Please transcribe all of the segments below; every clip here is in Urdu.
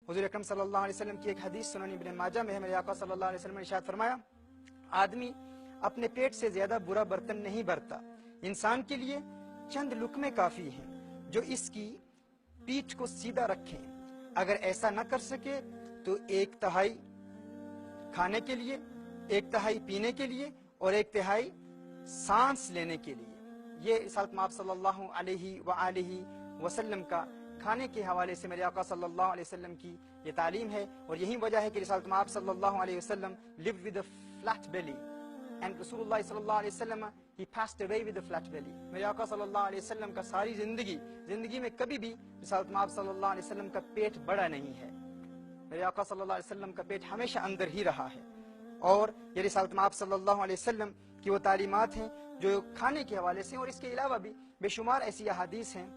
حضور اکرم صلی اللہ علیہ وسلم کی ایک حدیث سنن ابن ماجہ میں ہے، میرے آقا صلی اللہ علیہ وسلم نے ارشاد فرمایا، آدمی اپنے پیٹ سے زیادہ برا برتن نہیں بھرتا، انسان کے لیے چند لقمے کافی ہیں جو اس کی پیٹھ کو سیدھا رکھیں، اگر ایسا نہ کر سکے تو 1/3 کھانے کے لیے، 1/3 پینے کے لیے اور 1/3 سانس لینے کے لیے۔ یہ رسالت مآب صلی اللہ علیہ وآلہ وسلم کا کھانے کے حوالے سے میرے آقا صلی اللہ علیہ وسلم کی یہ تعلیم ہے، اور یہی وجہ ہے کہ رسالت مآب صلی اللہ علیہ وسلم live with a flat belly and رسول اللہ صلی اللہ علیہ وسلم he passed away with a flat belly۔ میرے آقا صلی اللہ علیہ وسلم کا ساری زندگی میں کبھی بھی رسالت مآب صلی اللہ علیہ وسلم کا پیٹ بڑا نہیں ہے، میرے آقا صلی اللہ علیہ وسلم کا پیٹ ہمیشہ اندر ہی رہا ہے، اور یہ رسالت مآب صلی اللہ علیہ وسلم کی وہ تعلیمات ہیں جو کھانے کے حوالے سے، اور اس کے علاوہ بھی بے شمار ایسی احادیث ہیں۔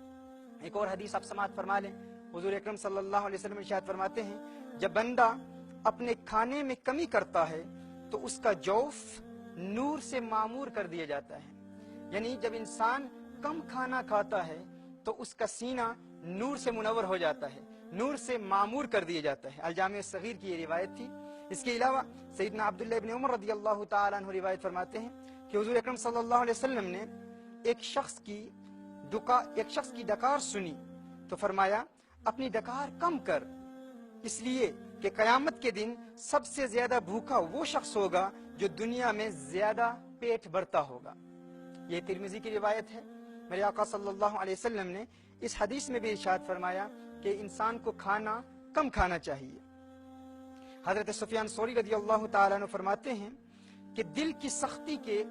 ایک اور حدیث آپ سماعت فرما لیں، حضور اکرم صلی اللہ علیہ وسلم ارشاد فرماتے ہیں، جب بندہ اپنے کھانے میں کمی کرتا ہے تو اس کا جوف نور سے معمور کر دیا جاتا ہے، یعنی جب انسان کم کھانا کھاتا ہے تو اس کا سینہ نور سے منور ہو جاتا ہے، نور سے معمور کر دیا جاتا ہے۔ الجامع الصغیر کی یہ روایت تھی۔ اس کے علاوہ سیدنا عبداللہ ابن عمر رضی اللہ تعالیٰ عنہ روایت فرماتے ہیں کہ حضور اکرم صلی اللہ علیہ وسلم نے ایک شخص کی ڈکار سنی تو فرمایا، اپنی ڈکار کم کر، اس لیے کہ قیامت کے دن سب سے زیادہ بھوکا وہ شخص ہوگا جو دنیا میں زیادہ پیٹ بھرتا ہوگا۔ یہ ترمذی کی روایت ہے۔ میرے آقا صلی اللہ علیہ وسلم نے اس حدیث میں بھی ارشاد فرمایا کہ انسان کو کھانا کم کھانا چاہیے۔ حضرت سفیان ثوری رضی اللہ تعالیٰ عنہ فرماتے ہیں کہ دل کی سختی کے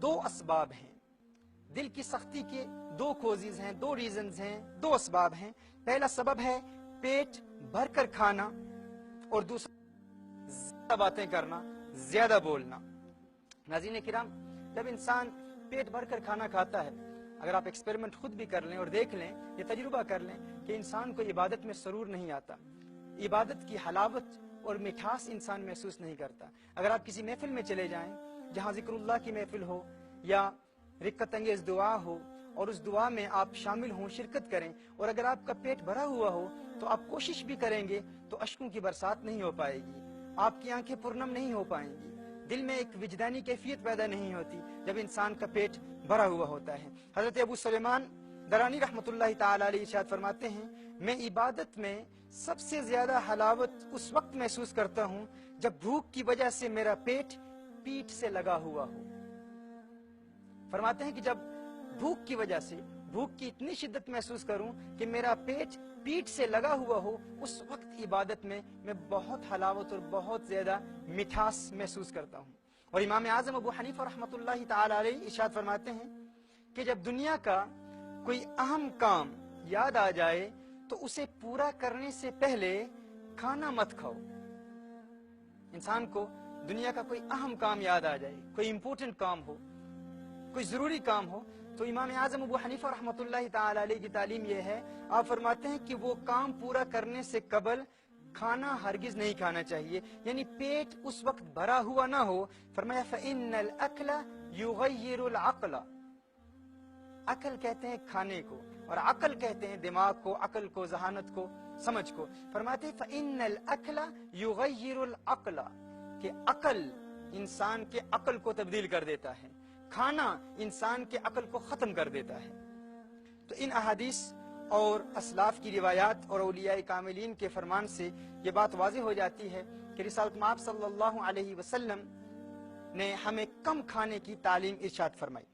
2 اسباب ہیں، دل کی سختی کے 2 کوزز ہیں، 2 ریزنز ہیں، 2 اسباب ہیں۔ پہلا سبب ہے پیٹ بھر کر کھانا، اور دوسرا زیادہ باتیں کرنا، زیادہ بولنا۔ ناظرین کرام، جب انسان پیٹ بھر کر کھانا کھاتا ہے، اگر آپ ایکسپیریمنٹ خود بھی کر لیں اور دیکھ لیں، یہ تجربہ کر لیں کہ انسان کو عبادت میں سرور نہیں آتا، عبادت کی حلاوت اور مٹھاس انسان محسوس نہیں کرتا۔ اگر آپ کسی محفل میں چلے جائیں جہاں ذکر اللہ کی محفل ہو یا رقت انگیز دعا ہو، اور اس دعا میں آپ شامل ہوں، شرکت کریں، اور اگر آپ کا پیٹ بھرا ہوا ہو تو آپ کوشش بھی کریں گے تو اشکوں کی برسات نہیں ہو پائے گی، آپ کی آنکھیں پرنم نہیں ہو پائیں گی، دل میں ایک وجدانی کیفیت پیدا نہیں ہوتی جب انسان کا پیٹ بھرا ہوا ہوتا ہے۔ حضرت ابو سلیمان درانی رحمۃ اللہ تعالی علیہ ارشاد فرماتے ہیں، میں عبادت میں سب سے زیادہ حلاوت اس وقت محسوس کرتا ہوں جب بھوک کی وجہ سے میرا پیٹ پیٹھ سے لگا ہوا ہو۔ فرماتے ہیں کہ جب بھوک کی وجہ سے، بھوک کی اتنی شدت محسوس کروں کہ میرا پیٹ پیٹھ سے لگا ہوا ہو، اس وقت عبادت میں بہت حلاوت اور بہت زیادہ مٹھاس محسوس کرتا ہوں۔ اور امام اعظم ابو حنیفہ رحمۃ اللہ تعالی علیہ ارشاد فرماتے ہیں کہ جب دنیا کا کوئی اہم کام یاد آ جائے تو اسے پورا کرنے سے پہلے کھانا مت کھاؤ۔ انسان کو دنیا کا کوئی اہم کام یاد آ جائے، کوئی امپورٹنٹ کام ہو، کوئی ضروری کام ہو، تو امام اعظم ابو حنیفہ رحمۃ اللہ تعالی علیہ کی تعلیم یہ ہے، آپ فرماتے ہیں کہ وہ کام پورا کرنے سے قبل کھانا ہرگز نہیں کھانا چاہیے، یعنی پیٹ اس وقت بھرا ہوا نہ ہو۔ فرمایا فَإِنَّ الْأَكْلَ يُغَيِّرُ الْعَقْلَ، عقل کہتے ہیں کھانے کو، اور عقل کہتے ہیں دماغ کو، عقل کو، ذہانت کو، سمجھ کو۔ فرماتے ہیں فَإِنَّ الْأَكْلَ يُغَيِّرُ الْعَقْلَ، کہ عقل انسان کے عقل کو تبدیل کر دیتا ہے، کھانا انسان کے عقل کو ختم کر دیتا ہے۔ تو ان احادیث اور اسلاف کی روایات اور اولیاء کاملین کے فرمان سے یہ بات واضح ہو جاتی ہے کہ رسالت مآب صلی اللہ علیہ وسلم نے ہمیں کم کھانے کی تعلیم ارشاد فرمائی۔